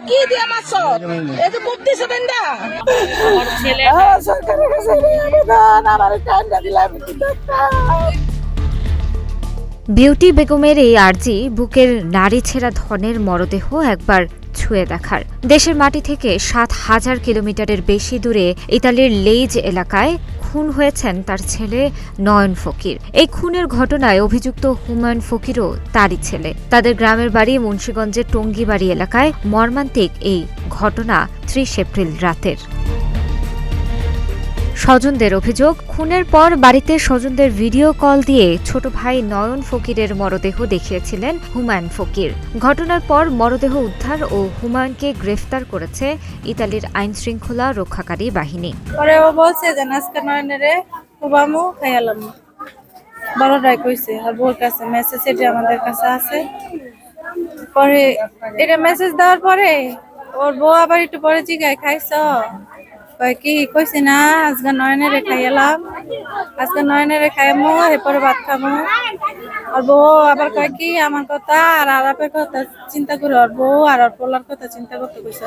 কি দিয়ে মাছ এই যে বুদ্ধি সেদিন দা সরকারের কাছে আবেদন আমার টাইমটা দিলে আমি কি দেখতাম। বিউটি বেগমের এই আর্জি বুকের নারী ছেঁড়া ধনের মরদেহ একবার ছুঁয়ে দেখার। দেশের মাটি থেকে ৭,০০০ কিলোমিটারের বেশি দূরে ইতালির লেইজ এলাকায় খুন হয়েছেন তার ছেলে নয়ন ফকির। এই খুনের ঘটনায় অভিযুক্ত হুমায়ুন ফকিরও তারই ছেলে। তাদের গ্রামের বাড়ি মুন্সিগঞ্জের টঙ্গিবাড়ি এলাকায়। মর্মান্তিক এই ঘটনা ৩০ এপ্রিল রাতের। স্বজনদের অভিযোগ, খুনের পর বাড়িতে স্বজনদের ভিডিও কল দিয়ে ছোট ভাই নয়ন ফকিরের মরদেহ দেখিয়েছিলেন হুমায়ুন ফকির। ঘটনার পর মরদেহ উদ্ধার ও হুমায়ুনকে গ্রেফতার করেছে ইতালির আইনশৃঙ্খলা রক্ষাকারী বাহিনী। পরে ও বলছে যে আজকে নয়নেরে খুবামু খাইয়ালাম, বড়টাই কইছে। আর বোর কাছে মেসেজ এটা আমাদের কাছে আছে। পরে এটা মেসেজ দেওয়ার পরে ওর বউ আবার একটু পরে জিগায় খাইছ কি কইছি না আজকে নয়নেরে খাইয়ালাম, আজকে নয়নেরে খাইমু এরপরে ভাত খামু। আর বউ আবার কয় কি আমার কথা আর আরাপের কথা চিন্তা করে ওর বউ আর ওর পোলার কথা চিন্তা করতে কইছে।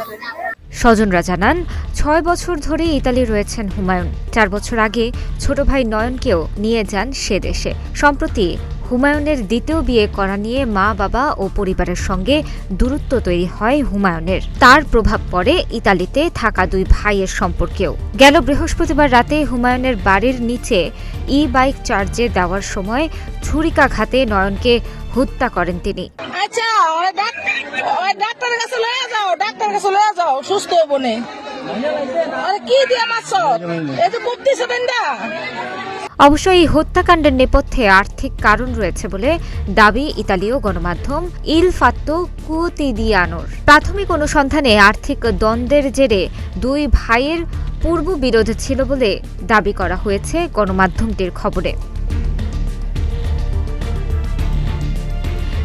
স্বজনরা জানান, ৬ বছর ধরে ইতালি রয়েছেন হুমায়ুন। ৪ বছর আগে ছোট ভাই নয়নকেও নিয়ে যান সে দেশে। সম্প্রতি হুমায়ুনের দ্বিতীয় বিয়ে করা নিয়ে মা বাবা ও পরিবারের সঙ্গে দূরত্ব তৈরি হয় হুমায়ুনের। তার প্রভাব পড়ে ইতালিতে থাকা দুই ভাইয়ের সম্পর্কেও। গেল বৃহস্পতিবার রাতে হুমায়ুনের বাড়ির নিচে বাইক চার্জে দেওয়ার সময় ছুরিকাঘাতে নয়নকে হত্যা করেন তিনি। আচ্ছা ওই ডাক্তারের কাছে লয়ে যাও, ডাক্তারের কাছে লয়ে যাও, সুস্থ হবো নে। আরে কি দিয়ে মাছ এই যে বুদ্ধি সেদিন দা। অবশ্য এই হত্যাকাণ্ডের নেপথ্যে আর্থিক কারণ রয়েছে বলে দাবি ইতালীয় গণমাধ্যম ইল ফাত্তো কুওতিদিয়ানোর। প্রাথমিক অনুসন্ধানে আর্থিক দ্বন্দ্বের জেরে দুই ভাইয়ের পূর্ব বিরোধ ছিল বলে দাবি করা হয়েছে গণমাধ্যমটির খবরে।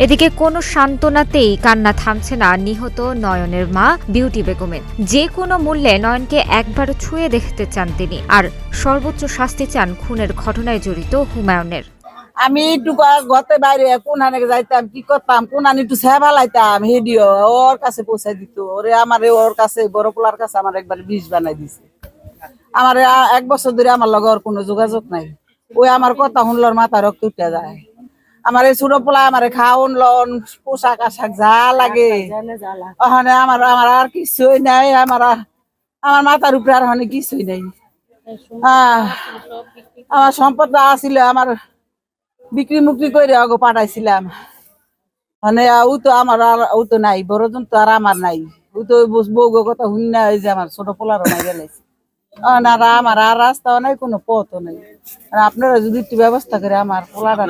এদিকে কোনো সান্ত্বনাতেই কান্না থামছে না নিহত নয়নের মা বিউটি বেগমের। যে কোনো মূল্যে নয়নকে একবার ছুঁয়ে দেখতে চান তিনি, আর সর্বোচ্চ শাস্তি চান খুনের ঘটনায় জড়িত হুমায়ুনের। আমি একটু গতে বাইরে কোন আনে যাইতাম, কি করতাম, কোন আনি একটু সেবা লাইতাম, হেডিও ওর কাছে পৌঁছাই দিত। ওরে আমারে ওর কাছে বড় পোলার কাছে আমার একবার বিষ বানাই দিছে। আমার 1 বছর ধরে আমার লগে ওর কোনো যোগাযোগ নাই। ওই আমার কথা শুনলোর মাথা রক্ত উঠে যায়। আমার এই ছোট পোলা আমার খাওন লন পোশাক আশাক যা লাগে ওখানে আমার আমার আর কিছুই নাই। আমার মাথার উপরে আর ওখানে কিছুই নাই। আমার সম্পদ আছিল, আমার বিক্রি মুক্রি করে আগে পাঠাইছিলাম। মানে ও তো আমার ও তো নাই, বড়জন তো আর আমার নাই। ও তো বউ কথা শুনি না, ওই যে আমার ছোট পোলারও নাই গেলাইছে। আমার আর রাস্তাও নাই, কোনো পথও নাই। আপনারা যদি একটু ব্যবস্থা করে আমার পোলাটা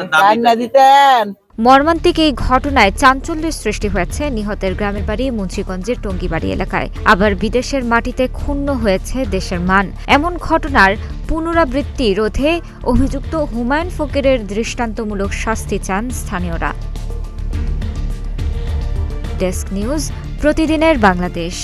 না দিতেন। মর্মান্তিক এই ঘটনায় চাঞ্চল্যের সৃষ্টি হয়েছে নিহতের গ্রামের বাড়ি মুন্সিগঞ্জের টঙ্গিবাড়ি এলাকায়। আবার বিদেশের মাটিতে ক্ষুণ্ণ হয়েছে দেশের মান। এমন ঘটনার পুনরাবৃত্তি রোধে অভিযুক্ত হুমায়ুন ফকিরের দৃষ্টান্তমূলক শাস্তি চান স্থানীয়রা। ডেস্ক নিউজ, প্রতিদিনের বাংলাদেশ।